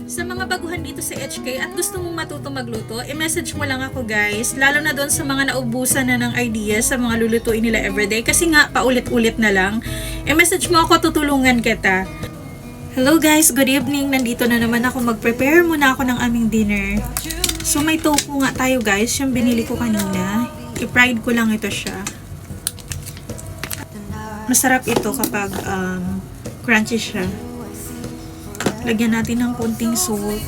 Sa mga baguhan dito sa HK at gusto mong matuto magluto, i-message mo lang ako guys. Lalo na doon sa mga naubusan na ng ideas sa mga lulutuin nila everyday. Kasi nga, paulit-ulit na lang. I-message mo ako, tutulungan kita. Hello guys, good evening. Nandito na naman ako. Mag-prepare muna ako ng aming dinner. So may tofu nga tayo guys. Yung binili ko kanina. I-fried ko lang ito siya. Masarap ito kapag crunchy siya. Lagyan natin ng konting salt.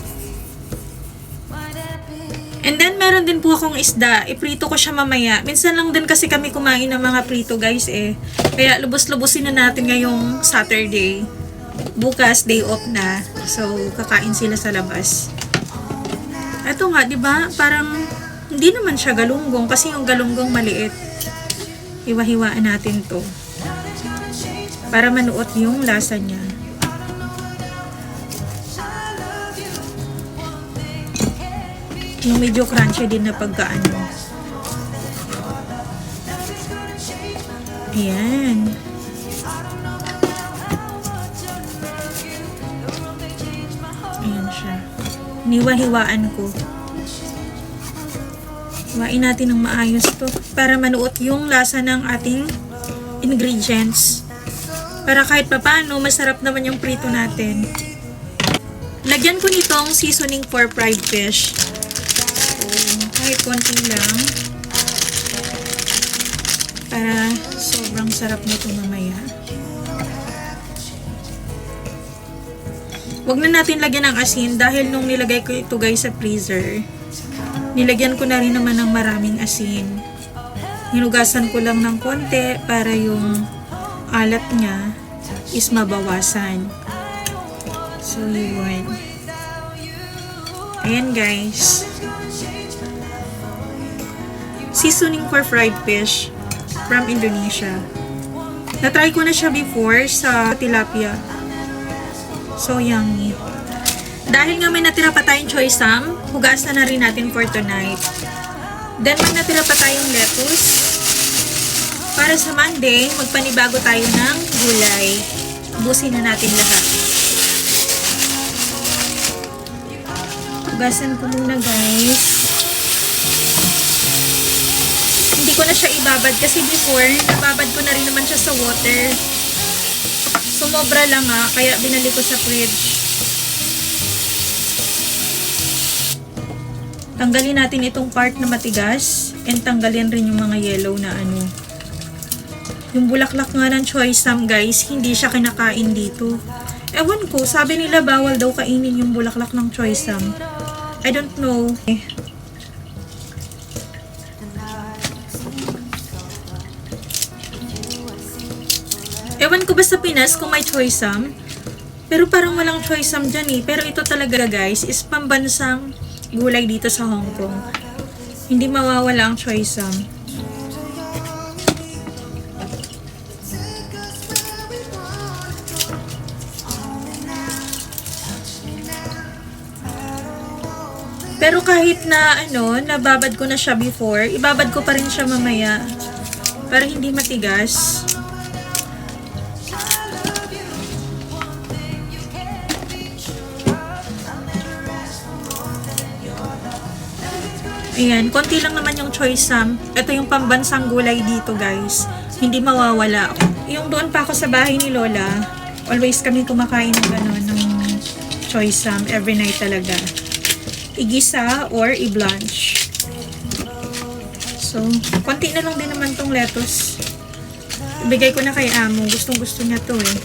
And then, meron din po akong isda. Iprito ko siya mamaya. Minsan lang din kasi kami kumain ng mga prito, guys, eh. Kaya, lubos-lubosin na natin ngayong Saturday. Bukas, day off na. So, kakain sila sa labas. Ito nga, di ba? Parang, hindi naman siya galunggong. Kasi yung galunggong maliit. Hiwa-hiwaan natin to. Para manuot yung lasa niya. Yung medyo crunchy din na pagkaano. Ayan. Ayan siya. Niwa-hiwaan ko. Hiwain natin ng maayos to para manuot yung lasa ng ating ingredients. Para kahit papaano, masarap naman yung prito natin. Lagyan ko nitong seasoning for fried fish. Kahit konti lang para sobrang sarap nito mamaya. Huwag na natin lagyan ng asin dahil nung nilagay ko ito guys sa freezer, nilagyan ko na rin naman ng maraming asin. Hinugasan ko lang ng konti para yung alat niya is mabawasan. So yun. Ayan guys. Seasoning for fried fish from Indonesia. Na-try ko na siya before sa tilapia. So yummy. Dahil nga may natira pa tayong choy sam, hugasan na rin natin for tonight. Then may natira pa tayong lettuce. Para sa Monday, magpanibago tayo ng gulay. Ubusin na natin lahat. Hugasan ko muna guys. Hindi ko na siya ibabad kasi before, nababad ko na rin naman siya sa water. Sumobra lang nga, kaya binalik ko sa fridge. Tanggalin natin itong part na matigas and tanggalin rin yung mga yellow na ano. Yung bulaklak nga ng choy sam guys, hindi siya kinakain dito. Ewan ko, sabi nila bawal daw kainin yung bulaklak ng choy sam. I don't know. Ewan ko ba sa Pinas kung may choy sam? Pero parang walang choy sam dyan eh. Pero ito talaga guys is pambansang gulay dito sa Hong Kong. Hindi mawawala ang choy sam. Pero kahit na nababad ko na siya before, ibabad ko pa rin siya mamaya para hindi matigas. Ayan, konti lang naman yung choy sam. Ito yung pambansang gulay dito guys. Hindi mawawala. Yung doon pa ako sa bahay ni Lola, always kami kumakain ng gano'n, ng choy sam every night talaga. Igisa or i-blanch. So, konti na lang din naman tong lettuce. Ibigay ko na kay Amo. Gustong gusto niya to eh.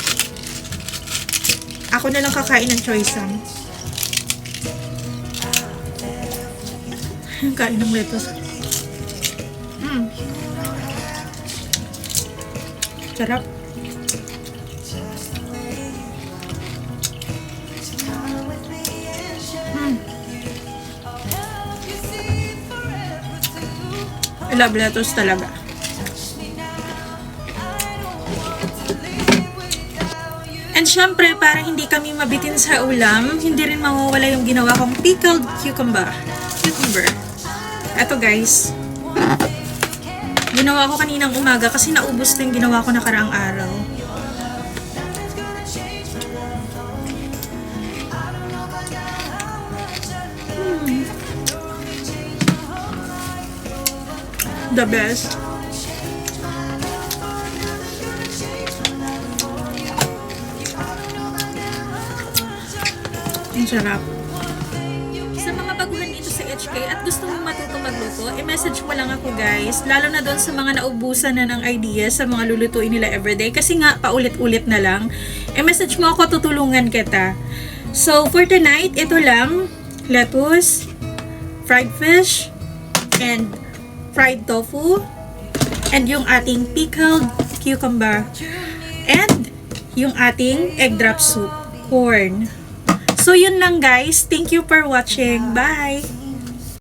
Ako na lang kakain ng choy sam. Kain ng lettuce. Sarap. I love lettuce talaga. And syempre, para hindi kami mabitin sa ulam, hindi rin mawawala yung ginawa kong pickled cucumber. Eto guys, ginawa ko kaninang umaga kasi naubos na yung ginawa ko nakaraang araw. The best. Ang sarap. Sa mga baguhan dito sa HK at gusto mong matuto magluto, i-message mo lang ako guys. Lalo na doon sa mga naubusan na ng ideas sa mga lulutuin nila everyday. Kasi nga, paulit-ulit na lang. I-message mo ako, tutulungan kita. So, for tonight, ito lang. Lettuce, fried fish, and fried tofu, and yung ating pickled cucumber, and yung ating egg drop soup, corn. So, yun lang guys. Thank you for watching. Bye!